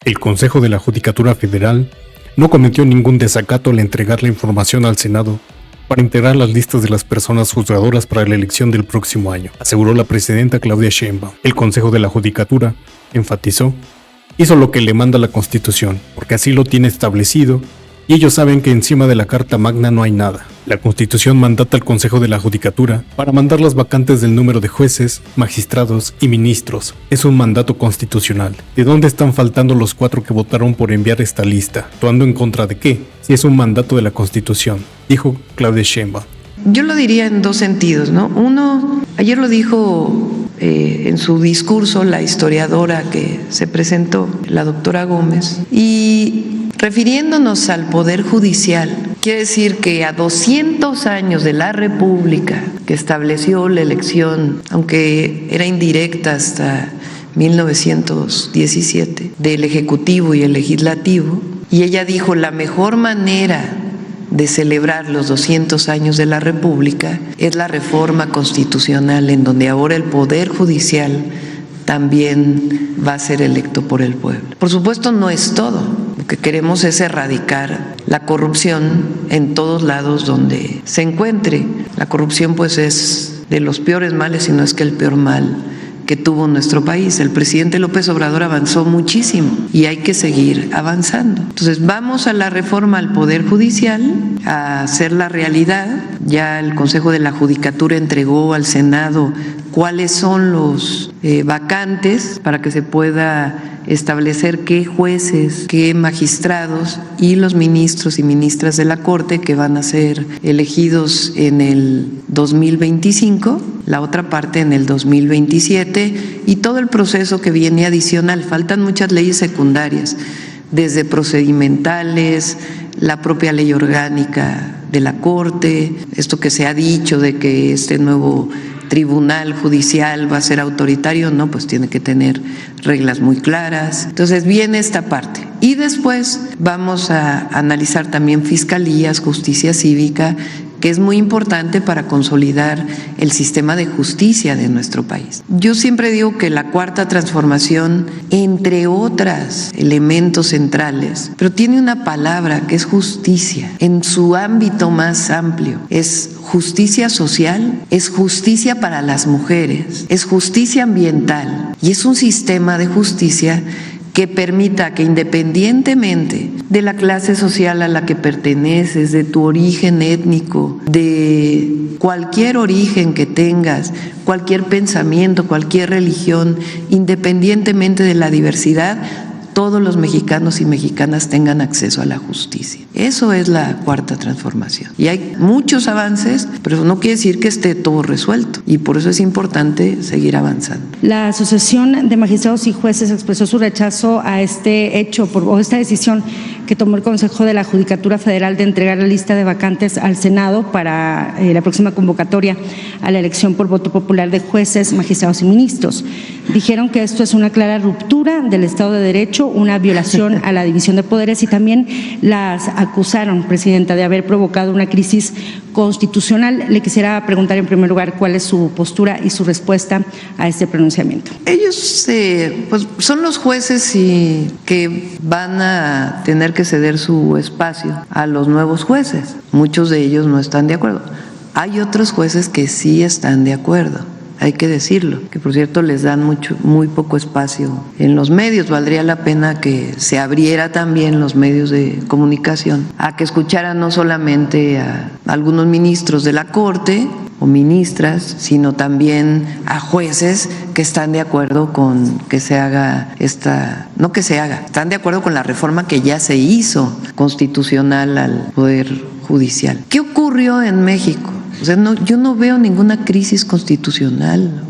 El Consejo de la Judicatura Federal no cometió ningún desacato al entregar la información al Senado para integrar las listas de las personas juzgadoras para la elección del próximo año, aseguró la presidenta Claudia Sheinbaum. El Consejo de la Judicatura, enfatizó, hizo lo que le manda la Constitución, porque así lo tiene establecido, y ellos saben que encima de la Carta Magna no hay nada. La Constitución mandata al Consejo de la Judicatura para mandar las vacantes del número de jueces, magistrados y ministros. Es un mandato constitucional. ¿De dónde están faltando los 4 que votaron por enviar esta lista? ¿Actuando en contra de qué? Si es un mandato de la Constitución, dijo Claudia Sheinbaum. Yo lo diría en dos sentidos, ¿no? Uno, ayer lo dijo en su discurso la historiadora que se presentó, la doctora Gómez, y refiriéndonos al Poder Judicial, quiere decir que a 200 años de la República, que estableció la elección, aunque era indirecta hasta 1917, del Ejecutivo y el Legislativo, y ella dijo la mejor manera de celebrar los 200 años de la República es la reforma constitucional, en donde ahora el Poder Judicial también va a ser electo por el pueblo. Por supuesto, no es todo. Lo que queremos es erradicar la corrupción en todos lados donde se encuentre. La corrupción pues es de los peores males, si no es que el peor mal que tuvo nuestro país. El presidente López Obrador avanzó muchísimo y hay que seguir avanzando. Entonces vamos a la reforma al Poder Judicial, a hacerla realidad. Ya el Consejo de la Judicatura entregó al Senado cuáles son los vacantes para que se pueda establecer qué jueces, qué magistrados y los ministros y ministras de la Corte que van a ser elegidos en el 2025, la otra parte en el 2027 y todo el proceso que viene adicional. Faltan muchas leyes secundarias, desde procedimentales, la propia ley orgánica de la Corte, esto que se ha dicho de que este nuevo tribunal judicial va a ser autoritario, no, pues tiene que tener reglas muy claras. Entonces viene esta parte. Y después vamos a analizar también fiscalías, justicia cívica, que es muy importante para consolidar el sistema de justicia de nuestro país. Yo siempre digo que la cuarta transformación, entre otros elementos centrales, pero tiene una palabra que es justicia, en su ámbito más amplio. Es justicia social, es justicia para las mujeres, es justicia ambiental y es un sistema de justicia que permita que independientemente de la clase social a la que perteneces, de tu origen étnico, de cualquier origen que tengas, cualquier pensamiento, cualquier religión, independientemente de la diversidad, todos los mexicanos y mexicanas tengan acceso a la justicia. Eso es la cuarta transformación. Y hay muchos avances, pero no quiere decir que esté todo resuelto. Y por eso es importante seguir avanzando. La Asociación de Magistrados y Jueces expresó su rechazo a este hecho o esta decisión que tomó el Consejo de la Judicatura Federal de entregar la lista de vacantes al Senado para la próxima convocatoria a la elección por voto popular de jueces, magistrados y ministros. Dijeron que esto es una clara ruptura del Estado de Derecho, una violación a la división de poderes y también las acusaron, Presidenta, de haber provocado una crisis constitucional. Le quisiera preguntar en primer lugar cuál es su postura y su respuesta a este pronunciamiento. Ellos pues son los jueces y que van a tener que ceder su espacio a los nuevos jueces. Muchos de ellos no están de acuerdo. Hay otros jueces que sí están de acuerdo. Hay que decirlo, que por cierto les dan muy poco espacio en los medios. Valdría la pena que se abriera también los medios de comunicación a que escucharan no solamente a algunos ministros de la Corte o ministras, sino también a jueces que están de acuerdo con que se haga están de acuerdo con la reforma que ya se hizo constitucional al Poder Judicial. ¿Qué ocurrió en México? O sea, yo no veo ninguna crisis constitucional,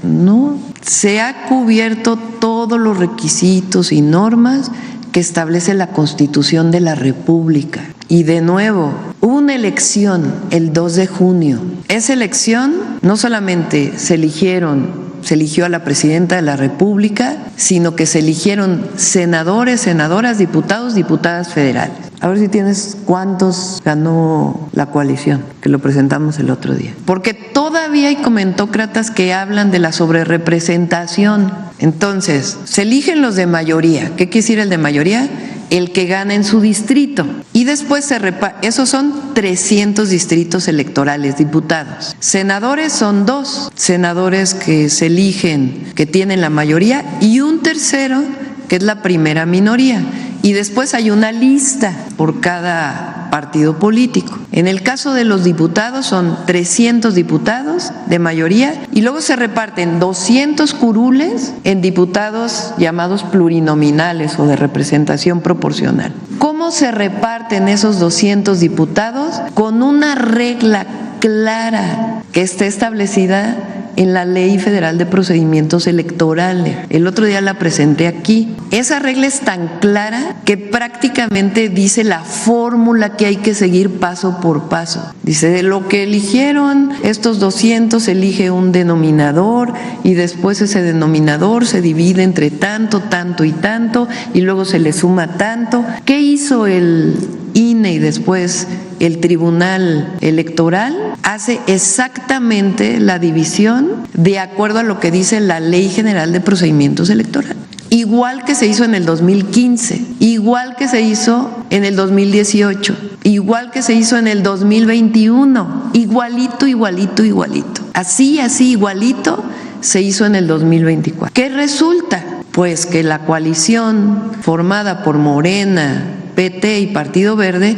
no. Se ha cubierto todos los requisitos y normas que establece la Constitución de la República. Y de nuevo, hubo una elección el 2 de junio. Esa elección no solamente se eligieron se eligió a la presidenta de la República, sino que se eligieron senadores, senadoras, diputados, diputadas federales. A ver si tienes cuántos ganó la coalición, que lo presentamos el otro día. Porque todavía hay comentócratas que hablan de la sobrerepresentación. Entonces, se eligen los de mayoría. ¿Qué quiere decir el de mayoría? El que gana en su distrito. Y después esos son 300 distritos electorales, diputados. Senadores son 2 senadores que se eligen, que tienen la mayoría, y un tercero, que es la primera minoría. Y después hay una lista por cada partido político. En el caso de los diputados son 300 diputados de mayoría y luego se reparten 200 curules en diputados llamados plurinominales o de representación proporcional. ¿Cómo se reparten esos 200 diputados? Con una regla clara que esté establecida en la Ley Federal de Procedimientos Electorales. El otro día la presenté aquí. Esa regla es tan clara que prácticamente dice la fórmula que hay que seguir paso por paso. Dice, de lo que eligieron estos 200 se elige un denominador y después ese denominador se divide entre tanto, tanto y tanto y luego se le suma tanto. ¿Qué hizo el INE y después el Tribunal Electoral? Hace exactamente la división de acuerdo a lo que dice la Ley General de Procedimientos Electorales. Igual que se hizo en el 2015, igual que se hizo en el 2018, igual que se hizo en el 2021, igualito, igualito, igualito. Así, igualito se hizo en el 2024. ¿Qué resulta? Pues que la coalición formada por Morena, PT y Partido Verde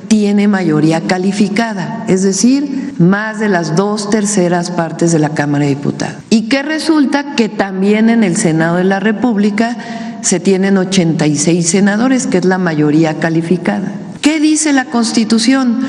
tiene mayoría calificada, es decir, más de las 2/3 partes de la Cámara de Diputados. ¿Y qué resulta? Que también en el Senado de la República se tienen 86 senadores, que es la mayoría calificada. ¿Qué dice la Constitución?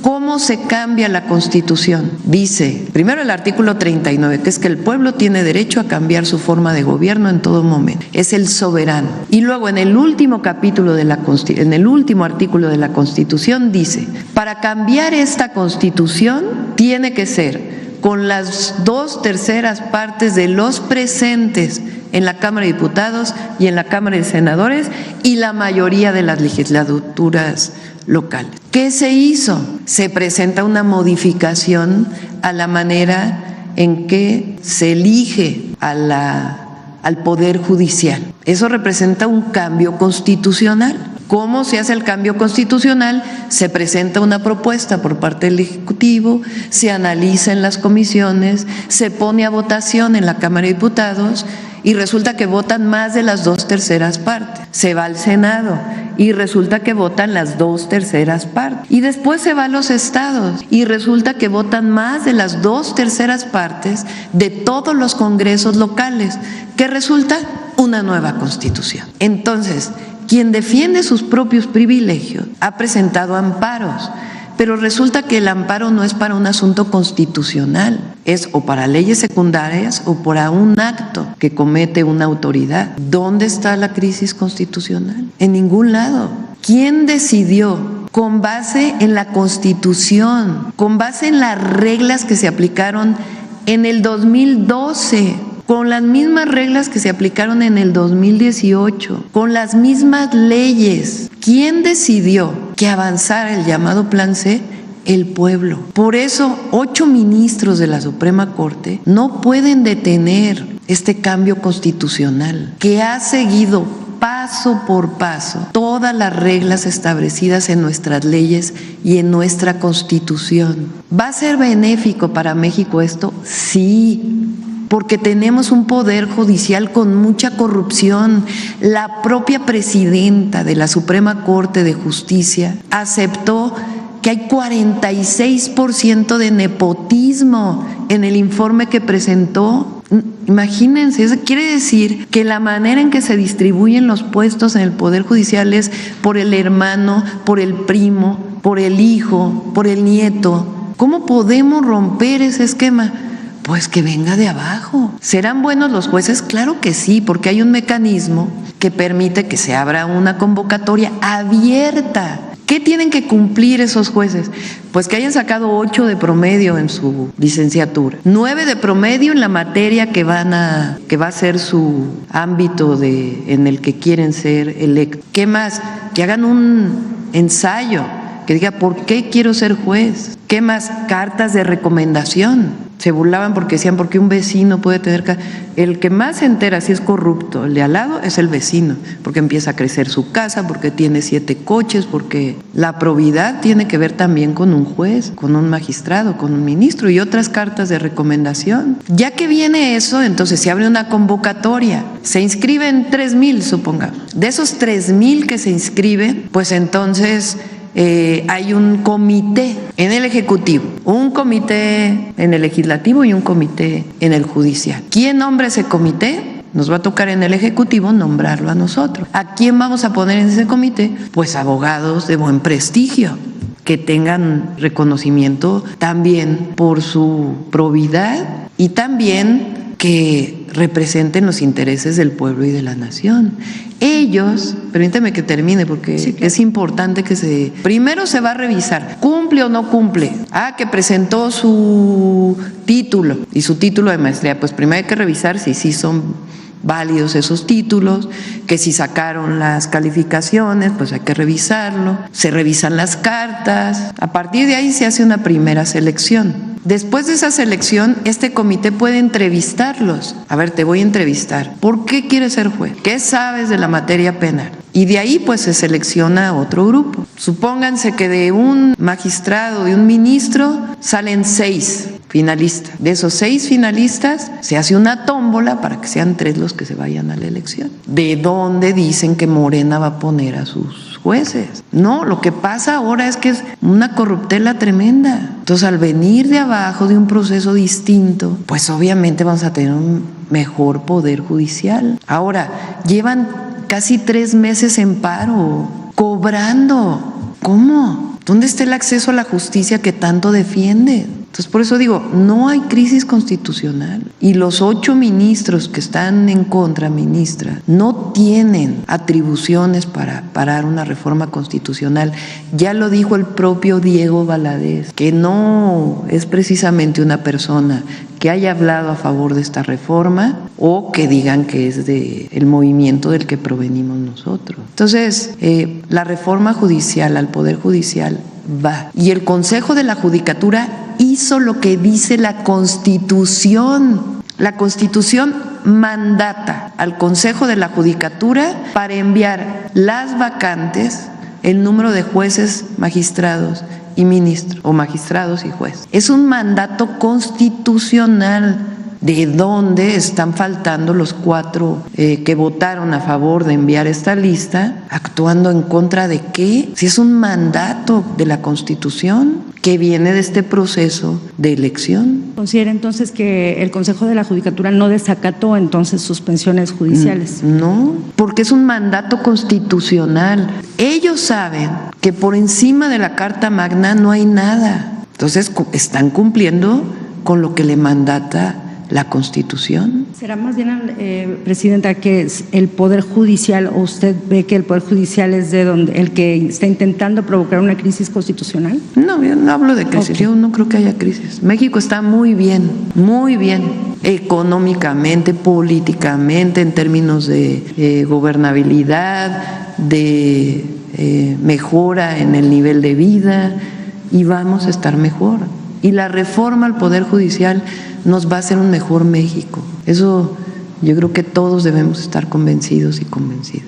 ¿Cómo se cambia la Constitución? Dice, primero el artículo 39, que es que el pueblo tiene derecho a cambiar su forma de gobierno en todo momento. Es el soberano. Y luego en el último capítulo en el último artículo de la Constitución dice, para cambiar esta Constitución tiene que ser con las 2/3 partes de los presentes en la Cámara de Diputados y en la Cámara de Senadores y la mayoría de las legislaturas locales. ¿Qué se hizo? Se presenta una modificación a la manera en que se elige al Poder Judicial. Eso representa un cambio constitucional. ¿Cómo se hace el cambio constitucional? Se presenta una propuesta por parte del Ejecutivo, se analiza en las comisiones, se pone a votación en la Cámara de Diputados y resulta que votan más de las 2/3 partes. Se va al Senado y resulta que votan las 2/3 partes. Y después se va a los estados y resulta que votan más de las 2/3 partes de todos los congresos locales. ¿Qué resulta? Una nueva Constitución. Entonces, quien defiende sus propios privilegios ha presentado amparos, pero resulta que el amparo no es para un asunto constitucional, es o para leyes secundarias o para un acto que comete una autoridad. ¿Dónde está la crisis constitucional? En ningún lado. ¿Quién decidió? Con base en la Constitución, con base en las reglas que se aplicaron en el 2012, con las mismas reglas que se aplicaron en el 2018, con las mismas leyes. ¿Quién decidió que avanzara el llamado Plan C? El pueblo. Por eso, 8 ministros de la Suprema Corte no pueden detener este cambio constitucional que ha seguido paso por paso todas las reglas establecidas en nuestras leyes y en nuestra Constitución. ¿Va a ser benéfico para México esto? Sí, porque tenemos un poder judicial con mucha corrupción. La propia presidenta de la Suprema Corte de Justicia aceptó que hay 46% de nepotismo en el informe que presentó. Imagínense, eso quiere decir que la manera en que se distribuyen los puestos en el Poder Judicial es por el hermano, por el primo, por el hijo, por el nieto. ¿Cómo podemos romper ese esquema? Pues que venga de abajo. ¿Serán buenos los jueces? Claro que sí, porque hay un mecanismo que permite que se abra una convocatoria abierta ¿Qué tienen que cumplir esos jueces? Pues que hayan sacado 8 de promedio en su licenciatura, 9 de promedio en la materia que va a ser su ámbito en el que quieren ser electos. ¿Qué más? Que hagan un ensayo que diga ¿por qué quiero ser juez? ¿Qué más? Cartas de recomendación. Se burlaban porque decían, ¿por qué un vecino puede tener? El que más se entera si es corrupto, el de al lado, es el vecino, porque empieza a crecer su casa, porque tiene 7 coches, porque la probidad tiene que ver también con un juez, con un magistrado, con un ministro y otras cartas de recomendación. Ya que viene eso, entonces se abre una convocatoria, se inscriben 3,000, supongamos. De esos 3,000 que se inscriben, pues entonces hay un comité en el Ejecutivo, un comité en el Legislativo y un comité en el Judicial. ¿Quién nombra ese comité? Nos va a tocar en el Ejecutivo nombrarlo a nosotros. ¿A quién vamos a poner en ese comité? Pues abogados de buen prestigio, que tengan reconocimiento también por su probidad y también que representen los intereses del pueblo y de la nación. Ellos, permítame que termine porque sí, claro, es importante que primero se va a revisar, ¿cumple o no cumple? Que presentó su título y su título de maestría, pues primero hay que revisar si sí son válidos esos títulos, que si sacaron las calificaciones, pues hay que revisarlo, se revisan las cartas, a partir de ahí se hace una primera selección. Después de esa selección, este comité puede entrevistarlos. A ver, te voy a entrevistar. ¿Por qué quieres ser juez? ¿Qué sabes de la materia penal? Y de ahí pues se selecciona otro grupo. Supónganse que de un magistrado, de un ministro, salen 6 finalistas. De esos 6 finalistas se hace una tómbola para que sean 3 los que se vayan a la elección. ¿De dónde dicen que Morena va a poner a sus jueces? No, lo que pasa ahora es que es una corruptela tremenda. Entonces, al venir de abajo de un proceso distinto, pues obviamente vamos a tener un mejor poder judicial. Ahora, llevan casi 3 meses en paro, cobrando. ¿Cómo? ¿Dónde está el acceso a la justicia que tanto defienden? Entonces, por eso digo, no hay crisis constitucional. Y los 8 ministros que están en contra, ministra, no tienen atribuciones para parar una reforma constitucional. Ya lo dijo el propio Diego Valadez, que no es precisamente una persona que haya hablado a favor de esta reforma o que digan que es del movimiento del que provenimos nosotros. Entonces, la reforma judicial al Poder Judicial va. Y el Consejo de la Judicatura hizo lo que dice la Constitución. La Constitución mandata al Consejo de la Judicatura para enviar las vacantes, el número de jueces, magistrados y ministros, o magistrados y jueces. Es un mandato constitucional. ¿De dónde están faltando los 4 que votaron a favor de enviar esta lista? ¿Actuando en contra de qué? Si es un mandato de la Constitución que viene de este proceso de elección. ¿Considera entonces que el Consejo de la Judicatura no desacató entonces suspensiones judiciales? No, porque es un mandato constitucional. Ellos saben que por encima de la Carta Magna no hay nada. Entonces están cumpliendo con lo que le mandata la Constitución. ¿Será más bien, Presidenta, que es el Poder Judicial, o usted ve que el Poder Judicial es el que está intentando provocar una crisis constitucional? No, yo no hablo de crisis, yo no creo que haya crisis. México está muy bien, económicamente, políticamente, en términos de gobernabilidad, de mejora en el nivel de vida, y vamos a estar mejor. Y la reforma al Poder Judicial nos va a hacer un mejor México. Eso yo creo que todos debemos estar convencidos y convencidas.